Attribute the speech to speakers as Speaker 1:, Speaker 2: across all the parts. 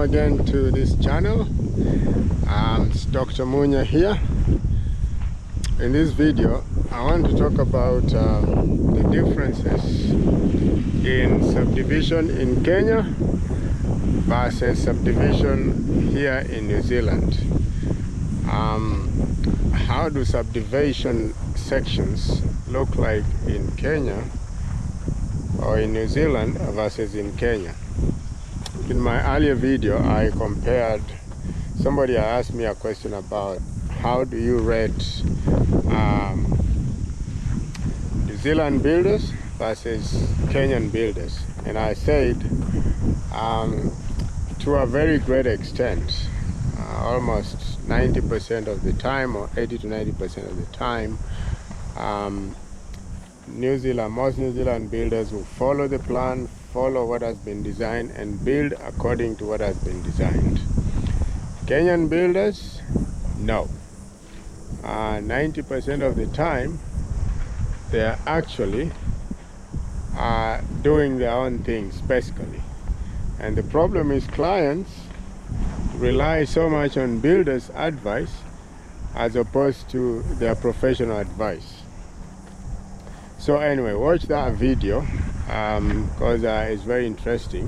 Speaker 1: again to this channel. It's Dr. Munya here. In this video I want to talk about the differences in subdivision in Kenya versus subdivision here in New Zealand. How do subdivision sections look like in Kenya or in New Zealand versus in Kenya? In my earlier video I compared, somebody asked me a question about how do you rate New Zealand builders versus Kenyan builders, and I said to a very great extent, almost 90% of the time, or 80 to 90% of the time, most New Zealand builders will follow the plan, follow what has been designed, and build according to what has been designed. Kenyan builders, no. 90% of the time they are actually doing their own things basically, and the problem is clients rely so much on builders' advice as opposed to their professional advice. So anyway, watch that video because it's very interesting,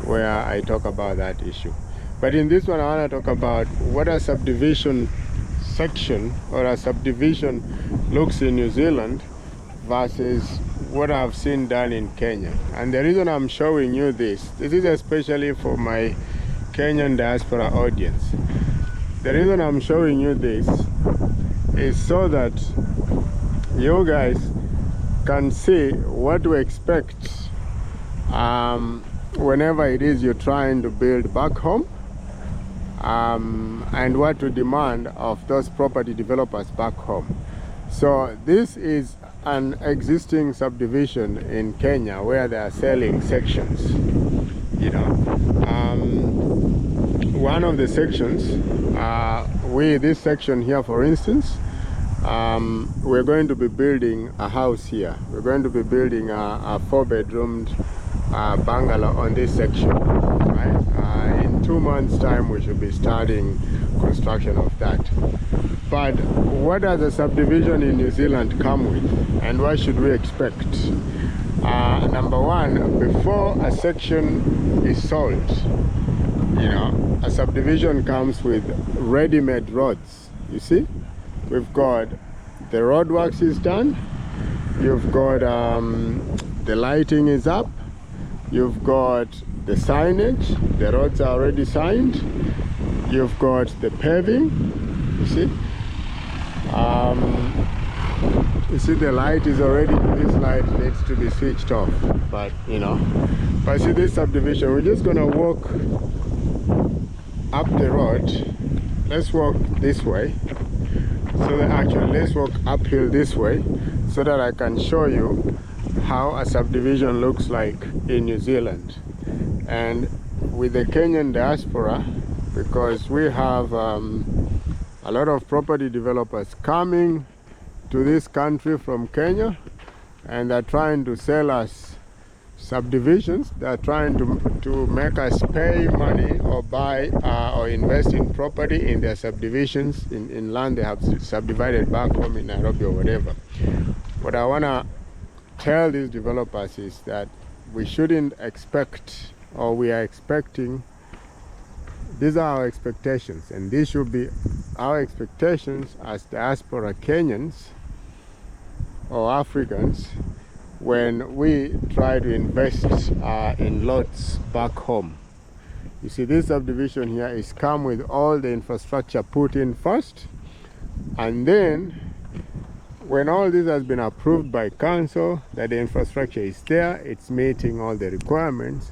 Speaker 1: where I talk about that issue. But in this one I want to talk about what a subdivision section or a subdivision looks in New Zealand versus what I've seen done in Kenya. And the reason I'm showing you this is especially for my Kenyan diaspora audience. The reason I'm showing you this is so that you guys can see what to expect whenever it is you're trying to build back home, and what to demand of those property developers back home. So this is an existing subdivision in Kenya where they are selling sections, you know. One of the sections, this section here, for instance, we're going to be building a house here. We're going to be building a 4-bedroomed bungalow on this section, right? In 2 months time we should be starting construction of that. But what does a subdivision in New Zealand come with, and what should we expect? Number one, before a section is sold, you know, a subdivision comes with ready-made roads. You see, we've got the roadworks is done, you've got the lighting is up, you've got the signage, the roads are already signed, you've got the paving, you see. You see the light is already, this light needs to be switched off, but you know, but see this subdivision, we're just gonna walk up the road. Let's walk this way, so that actually let's walk uphill this way so that I can show you how a subdivision looks like in New Zealand. And with the Kenyan diaspora, because we have a lot of property developers coming to this country from Kenya, and they're trying to sell us subdivisions. They're trying to make us pay money or buy or invest in property in their subdivisions, in land they have subdivided back home in Nairobi or whatever. What I want to tell these developers is that we shouldn't expect, or we are expecting, these are our expectations, and these should be our expectations as diaspora Kenyans or Africans when we try to invest in lots back home. You see, this subdivision here is come with all the infrastructure put in first, and then when all this has been approved by council, that the infrastructure is there, it's meeting all the requirements,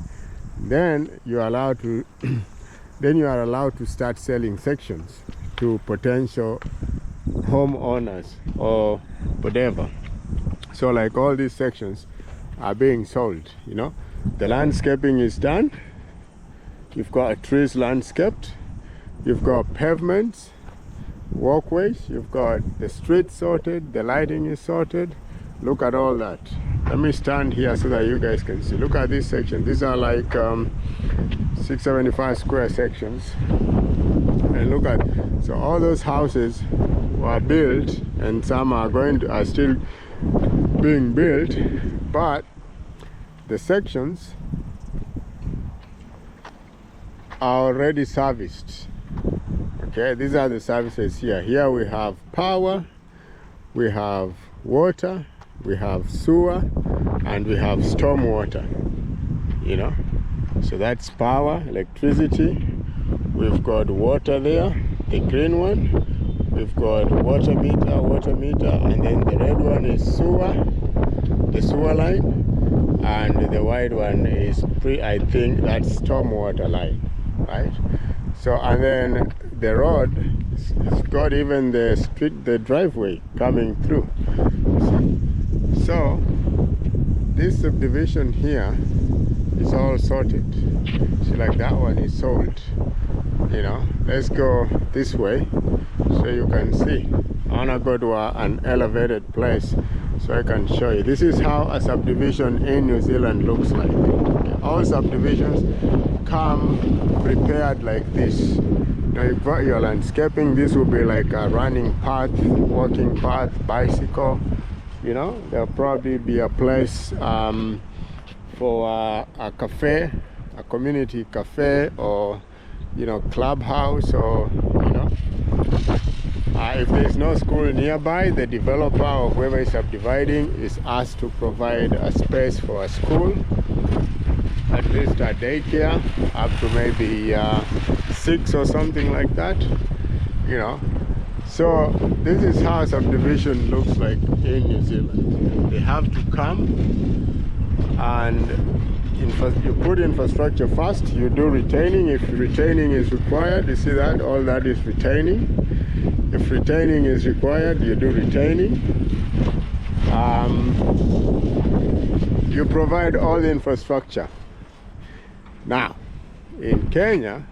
Speaker 1: then you are allowed to then you are allowed to start selling sections to potential homeowners or whatever. So like all these sections are being sold, you know. The landscaping is done, you've got trees landscaped, you've got pavements, walkways, you've got the streets sorted, the lighting is sorted. Look at all that. Let me stand here so that you guys can see. Look at this section. These are like 675 square sections. And look at, so all those houses were built, and some are still being built, but the sections are already serviced. Okay, these are the services here. Here we have power, we have water, we have sewer, and we have storm water. You know, so that's power, electricity. We've got water there, the green one. We've got water meter, and then the red one is sewer, the sewer line, and the white one is I think that's stormwater line, right? So, and then the road, it's got even the driveway coming through. So this subdivision here is all sorted. See, like that one is sold. You know, let's go this way so you can see. I wanna go to an elevated place so I can show you. This is how a subdivision in New Zealand looks like. Okay. All subdivisions come prepared like this. Now you've got your landscaping. This will be like a running path, walking path, bicycle. You know, there'll probably be a place for a cafe, a community cafe, or you know, clubhouse, or you know, if there's no school nearby, the developer or whoever is subdividing is asked to provide a space for a school, at least a daycare, up to maybe 6 or something like that, you know. So this is how subdivision looks like in New Zealand. They have to come and you put infrastructure first, you do retaining if retaining is required. You see that? All that is retaining. If retaining is required, you do retaining. You provide all the infrastructure. Now, in Kenya,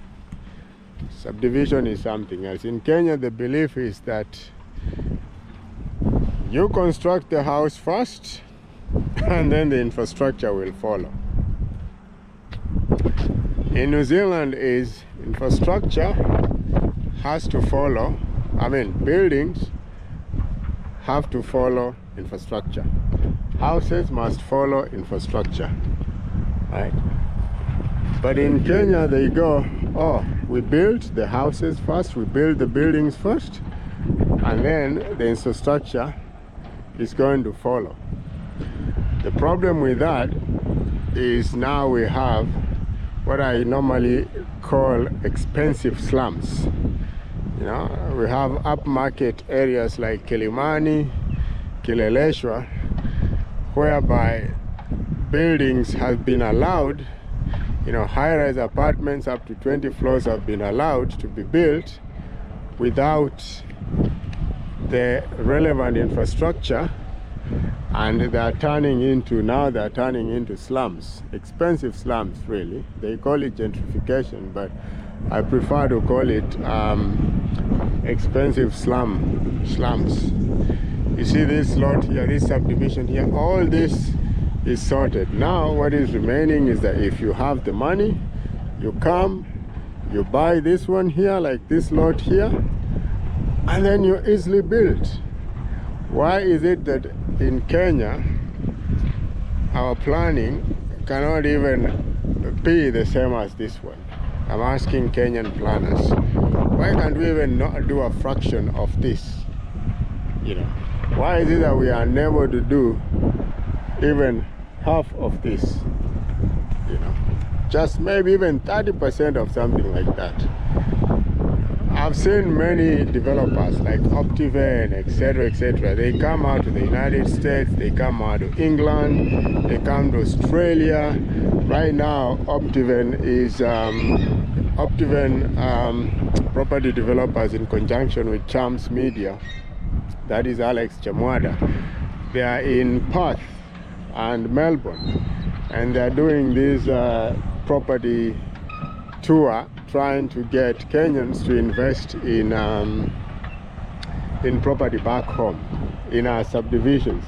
Speaker 1: subdivision is something else. In Kenya, the belief is that you construct the house first, and then the infrastructure will follow. In New Zealand, is infrastructure has to follow. I mean, buildings have to follow infrastructure. Houses must follow infrastructure, right? But in Kenya, they go, oh, we build the houses first, we build the buildings first, and then the infrastructure is going to follow. The problem with that is now we have what I normally call expensive slums. You know, we have upmarket areas like Kilimani, Kileleshwa, whereby buildings have been allowed, you know, high-rise apartments up to 20 floors have been allowed to be built without the relevant infrastructure, and they're turning into slums, expensive slums really. They call it gentrification, but I prefer to call it expensive slums. You see this lot here, this subdivision here, all this is sorted. Now what is remaining is that if you have the money, you come, you buy this one here, like this lot here, and then you easily build. Why is it that in Kenya our planning cannot even be the same as this one? I'm asking Kenyan planners, why can't we even not do a fraction of this? You know, why is it that we are unable to do even half of this? You know, just maybe even 30% of something like that. I've seen many developers like Optiven, etc. They come out to the United States, they come out to England, they come to Australia. Right now, Optiven is property developers in conjunction with Chams Media. That is Alex Chamwada. They are in Perth and Melbourne, and they are doing this property tour, trying to get Kenyans to invest in property back home, in our subdivisions.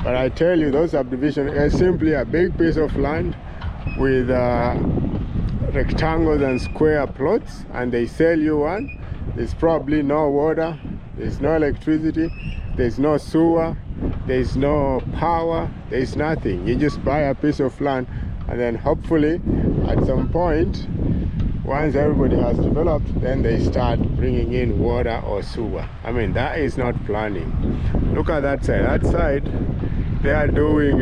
Speaker 1: But I tell you, those subdivisions are simply a big piece of land with rectangles and square plots, and they sell you one. There's probably no water, there's no electricity, there's no sewer, there's no power, there's nothing. You just buy a piece of land, and then hopefully at some point, once everybody has developed, then they start bringing in water or sewer. I mean, that is not planning. Look at that side. That side, they are doing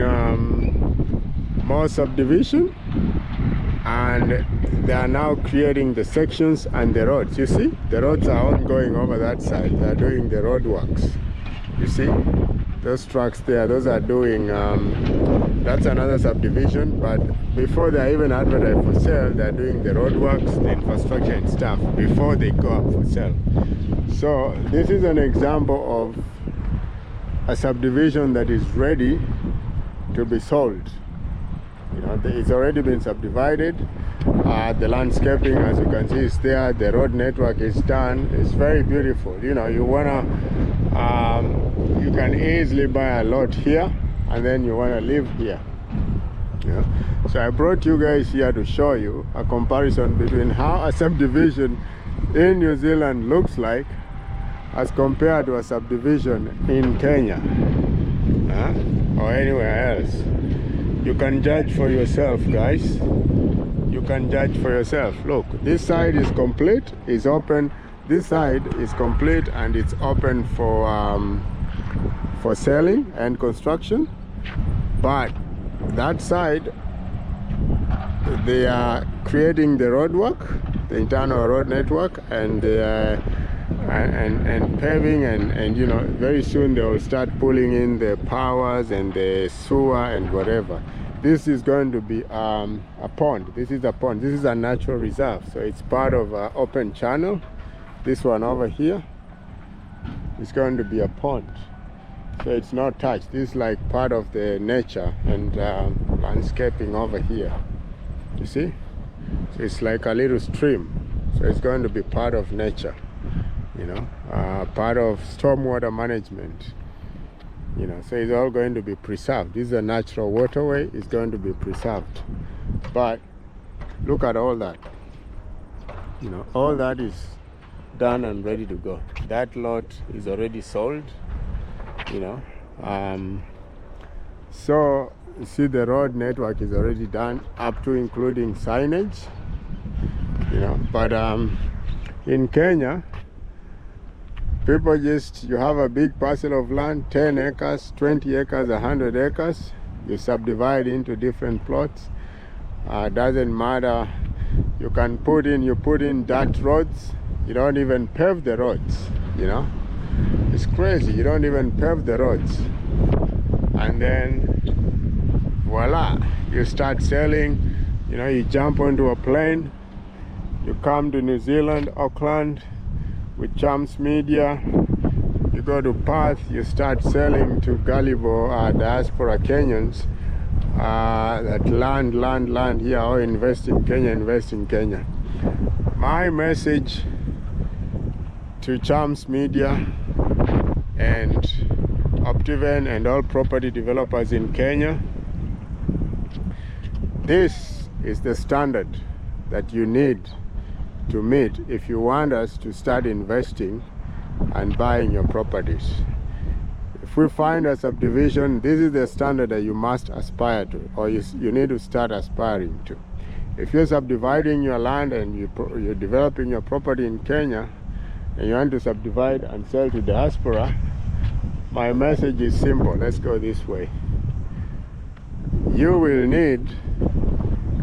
Speaker 1: more subdivision, and they are now creating the sections and the roads. You see, the roads are ongoing over that side. They are doing the road works. You see, those trucks there, those are doing, that's another subdivision, but before they're even advertised for sale, they're doing the road works, the infrastructure and stuff before they go up for sale. So this is an example of a subdivision that is ready to be sold. You know, it's already been subdivided. The landscaping, as you can see, is there. The road network is done. It's very beautiful. You know, you can easily buy a lot here, and then you wanna live here. Yeah. So I brought you guys here to show you a comparison between how a subdivision in New Zealand looks like as compared to a subdivision in Kenya, or anywhere else. You can judge for yourself, guys. You can judge for yourself. Look, this side is complete, is open. This side is complete and it's open for selling and construction. But that side, they are creating the road work, the internal road network, and paving, and you know, very soon they will start pulling in the powers and the sewer and whatever. This is going to be a pond. This is a pond. This is a natural reserve, so it's part of an open channel. This one over here is going to be a pond, so it's not touched. This is like part of the nature and landscaping over here. You see, so it's like a little stream, so it's going to be part of nature, you know, part of stormwater management, you know, so it's all going to be preserved. This is a natural waterway, it's going to be preserved. But look at all that, you know, all that is done and ready to go. That lot is already sold, you know. So you see, the road network is already done up to including signage, you know. But in Kenya, people just, you have a big parcel of land, 10 acres, 20 acres, 100 acres, you subdivide into different plots. Doesn't matter, you can put in dirt roads. You don't even pave the roads, you know. It's crazy, you don't even pave the roads. And then voila, you start selling. You know, you jump onto a plane, you come to New Zealand, Auckland, with Chams Media, you go to Perth, you start selling to gullible diaspora Kenyans that land here, or invest in Kenya. My message to Chams Media and Optiven and all property developers in Kenya, this is the standard that you need to meet if you want us to start investing and buying your properties. If we find a subdivision, this is the standard that you must aspire to, or you need to start aspiring to. If you're subdividing your land and you're developing your property in Kenya and you want to subdivide and sell to diaspora, my message is simple. Let's go this way. You will need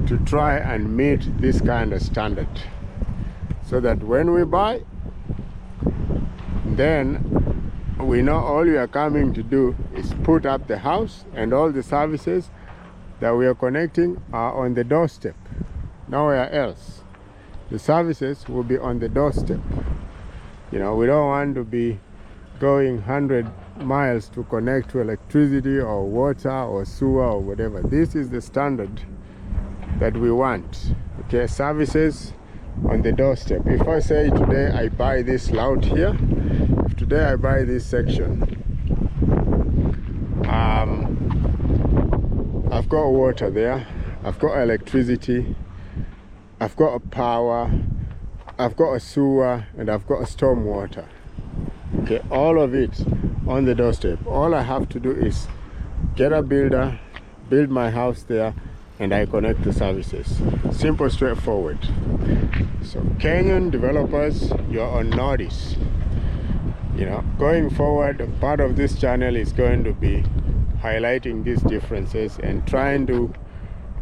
Speaker 1: to try and meet this kind of standard, so that when we buy, then we know all we are coming to do is put up the house, and all the services that we are connecting are on the doorstep, nowhere else. The services will be on the doorstep. You know, we don't want to be going 100 miles to connect to electricity or water or sewer or whatever. This is the standard that we want. Okay, services on the doorstep. If I say today I buy this lot here, if today I buy this section, I've got water there, I've got electricity, I've got a power, I've got a sewer, and I've got a storm water. Okay, all of it on the doorstep. All I have to do is get a builder, build my house there, and I connect the services. Simple, straightforward. So Kenyan developers, you're on notice. You know, going forward, part of this channel is going to be highlighting these differences and trying to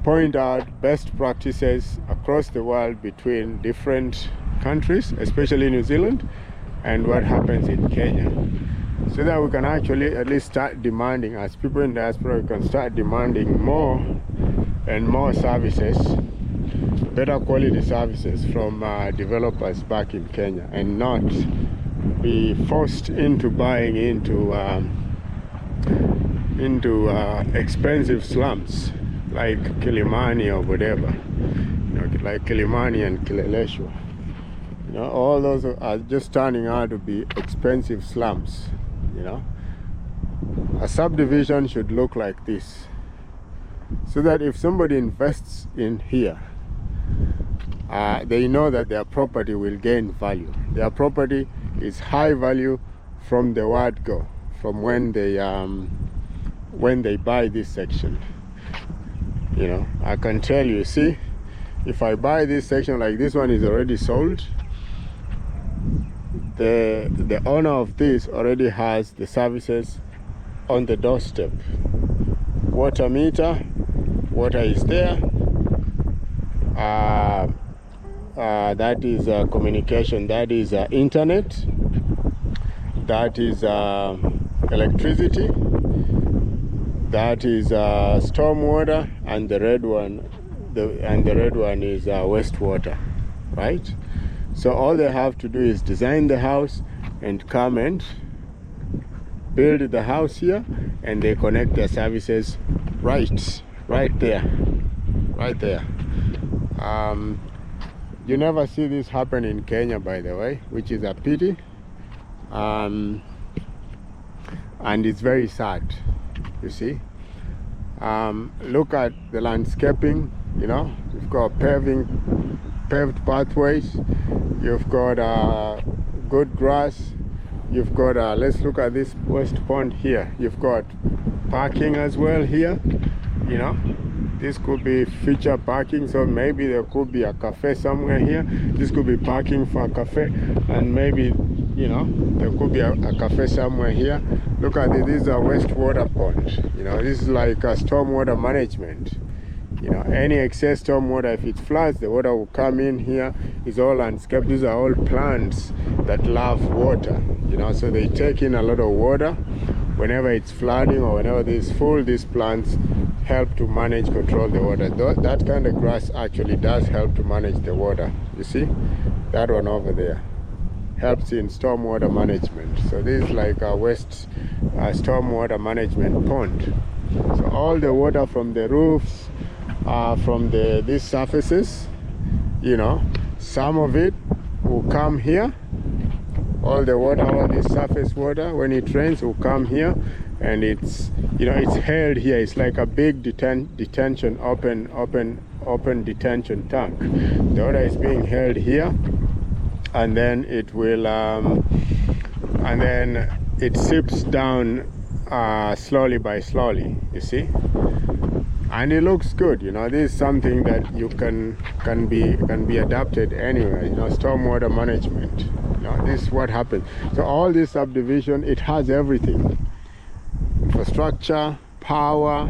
Speaker 1: point out best practices across the world between different countries, especially New Zealand, and what happens in Kenya, so that we can actually at least start demanding, as people in diaspora, we can start demanding more and more services, better quality services from developers back in Kenya, and not be forced into buying into expensive slums like Kilimani or whatever, you know, like Kilimani and Kileleshwa. You know, all those are just turning out to be expensive slums. You know, a subdivision should look like this, so that if somebody invests in here, they know that their property will gain value. Their property is high value from the word go, from when they buy this section. You know, I can tell you, see, if I buy this section, like this one is already sold, the owner of this already has the services on the doorstep. Water meter, water is there. That is communication, that is internet, that is electricity, that is storm water, and the red one is wastewater, right? So all they have to do is design the house and come and build the house here, and they connect their services right there. You never see this happen in Kenya, by the way, which is a pity, and it's very sad. You see, look at the landscaping. You know, you've got paved pathways, you've got good grass, you've got let's look at this west pond here. You've got parking as well here. You know, this could be feature parking, so maybe there could be a cafe somewhere here. This could be parking for a cafe, and maybe, you know, there could be a cafe somewhere here. Look at this, this is a wastewater pond. You know, this is like a stormwater management. You know, any excess stormwater, if it floods, the water will come in here. It's all landscape. These are all plants that love water. You know, so they take in a lot of water. Whenever it's flooding or whenever it's full, these plants help to manage, control the water. That kind of grass actually does help to manage the water. You see, that one over there helps in stormwater management. So this is like a stormwater management pond. So all the water from the roofs, from these surfaces, you know, some of it will come here. All the water, all this surface water, when it rains, will come here, and it's, you know, it's held here. It's like a big detention, open detention tank. The water is being held here, and then it will, and then it seeps down slowly by slowly. You see, and it looks good. You know, this is something that you can be adapted anywhere. You know, stormwater management. You know, this is what happens. So all this subdivision, it has everything: infrastructure, power,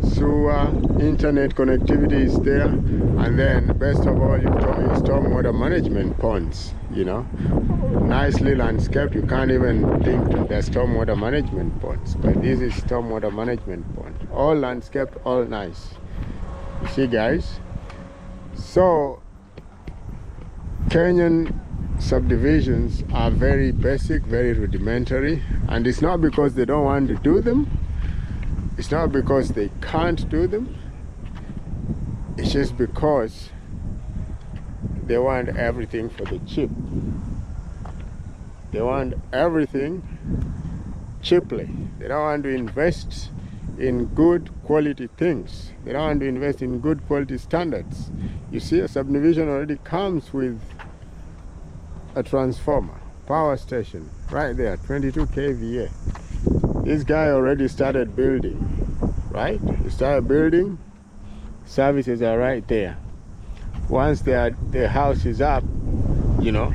Speaker 1: sewer, internet connectivity is there, and then best of all, you've got your stormwater management ponds. You know, nicely landscaped. You can't even think that they're stormwater management ponds, but this is stormwater management pond. All landscaped, all nice. You see, guys? So Kenyan subdivisions are very basic, very rudimentary, and it's not because they don't want to do them. It's not because they can't do them. It's just because they want everything for the cheap. They want everything cheaply. They don't want to invest in good quality things. They don't want to invest in good quality standards. You see, a subdivision already comes with a transformer, power station, right there, 22 kVA. This guy already started building, right? He started building, services are right there. Once the house is up, you know,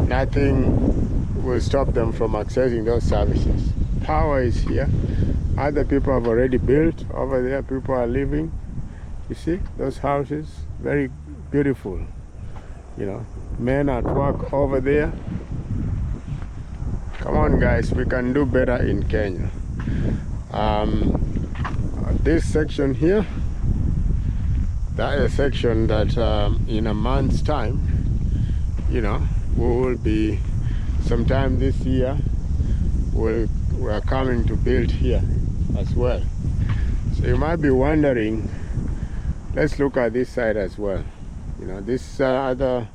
Speaker 1: nothing will stop them from accessing those services. Power is here. Other people have already built over there. People are living. You see those houses, very beautiful. You know, men at work over there. Come on, guys, we can do better in Kenya. This section here, that is a section that in a month's time, you know, we will be, sometime this year, we are coming to build here as well. So you might be wondering, let's look at this side as well. You know, this other,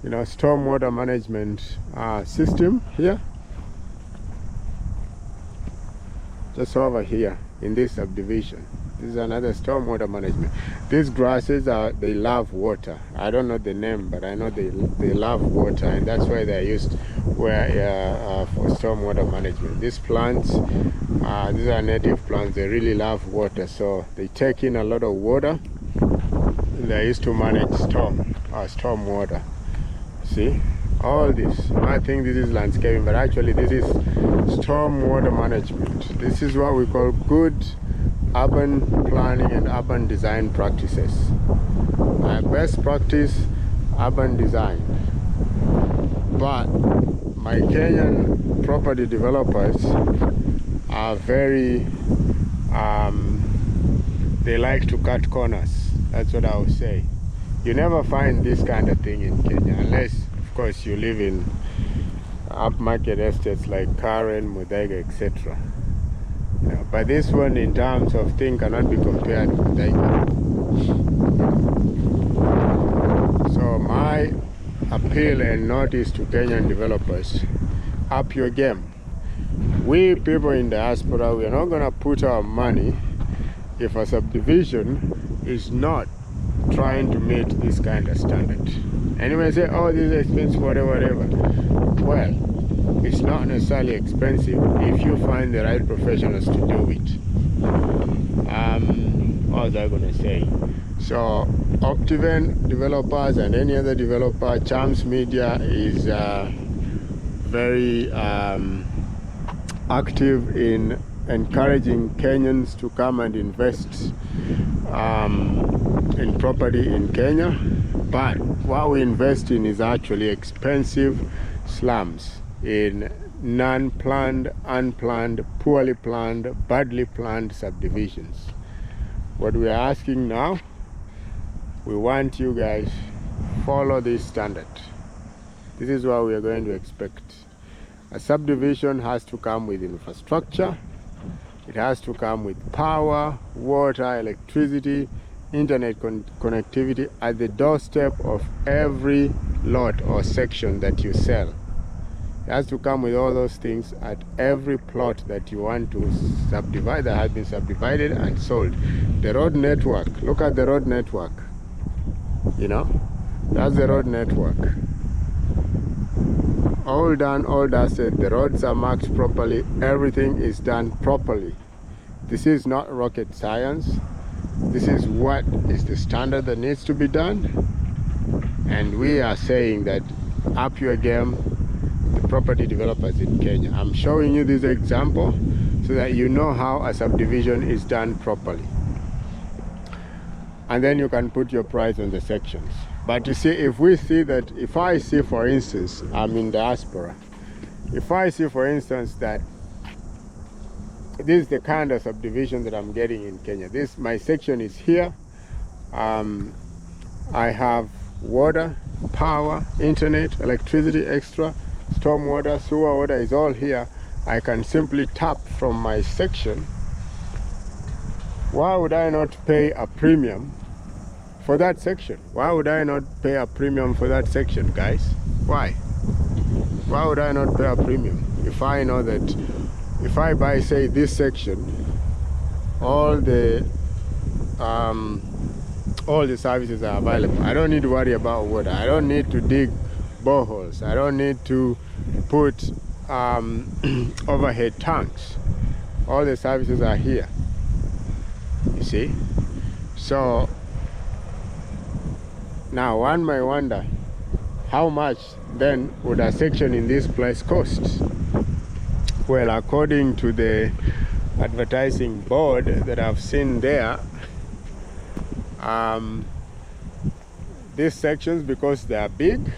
Speaker 1: you know, stormwater management system here, just over here in this subdivision. This is another stormwater management. These grasses they love water. I don't know the name, but I know they love water, and that's why they're used for stormwater management. These plants, these are native plants. They really love water, so they take in a lot of water. They used to manage storm water. See, all this. I think this is landscaping, but actually this is storm water management. This is what we call good urban planning and urban design practices. Best practice, urban design. But my Kenyan property developers are very, they like to cut corners. That's what I would say. You never find this kind of thing in Kenya, unless, of course, you live in upmarket estates like Karen, Muthaiga, etc. You know, but this one, in terms of thing, cannot be compared with Muthaiga. So my appeal and notice to Kenyan developers: up your game. We people in diaspora, we are not going to put our money if a subdivision is not trying to meet this kind of standard. And you may say, oh, this is expensive, whatever. Well, it's not necessarily expensive if you find the right professionals to do it. What was I going to say? So Optiven developers and any other developer, Chams Media is very active in encouraging Kenyans to come and invest in property in Kenya. But what we invest in is actually expensive slums in non-planned, unplanned, poorly planned, badly planned subdivisions. What we are asking now, we want you guys follow this standard. This is what we are going to expect. A subdivision has to come with infrastructure. It has to come with power, water, electricity, internet connectivity at the doorstep of every lot or section that you sell. It has to come with all those things at every plot that you want to subdivide, that has been subdivided and sold. The road network, look at the road network. You know, that's the road network. All done, all dusted, the roads are marked properly, everything is done properly. This is not rocket science. This is what is the standard that needs to be done. And we are saying that up your game, the property developers in Kenya. I'm showing you this example so that you know how a subdivision is done properly. And then you can put your price on the sections. But you see, if I see, for instance, I'm in diaspora, if I see, for instance, that this is the kind of subdivision that I'm getting in Kenya. My section is here. I have water, power, internet, electricity, extra, stormwater, sewer water is all here. I can simply tap from my section. Why would I not pay a premium for that section? Why would I not pay a premium for that section, guys? Why? Why would I not pay a premium if I know that if I buy, say, this section, all the services are available. I don't need to worry about water. I don't need to dig boreholes. I don't need to put overhead tanks. All the services are here, you see. So now one may wonder, how much then would a section in this place cost? Well, according to the advertising board that I've seen there, these sections, because they are big,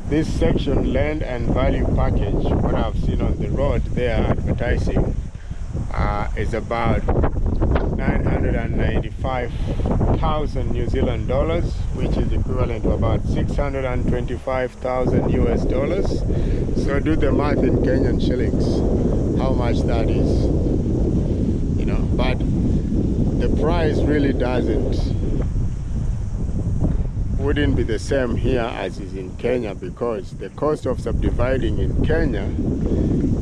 Speaker 1: this section land and value package, what I've seen on the road they are advertising, is about 995,000 New Zealand dollars, which is equivalent to about 625,000 US dollars. So do the math in Kenyan shillings, how much that is, you know. But the price really wouldn't be the same here as is in Kenya, because the cost of subdividing in Kenya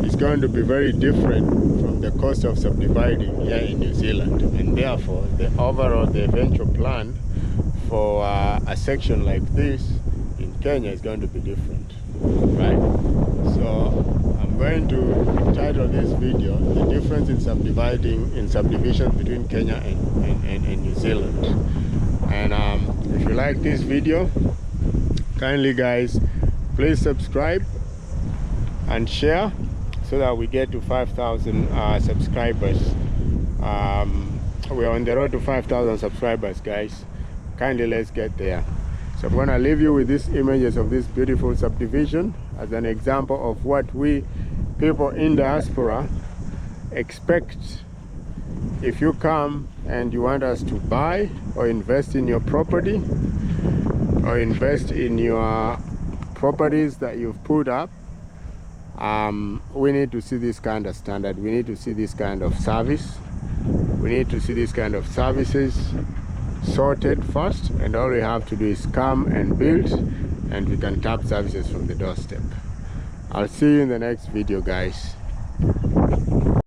Speaker 1: is going to be very different from the cost of subdividing here in New Zealand, and therefore the eventual plan for a section like this in Kenya is going to be different, right? So I'm going to title this video "The Difference in Subdivision between Kenya and New Zealand." And if you like this video, kindly guys, please subscribe and share so that we get to 5,000 subscribers. We're on the road to 5,000 subscribers, guys. Kindly let's get there. So I'm going to leave you with these images of this beautiful subdivision as an example of what we people in diaspora expect if you come and you want us to buy or invest in your property, or invest in your properties that you've put up. We need to see this kind of standard. We need to see this kind of service. We need to see this kind of services sorted first, and all we have to do is come and build, and we can tap services from the doorstep. I'll see you in the next video, guys.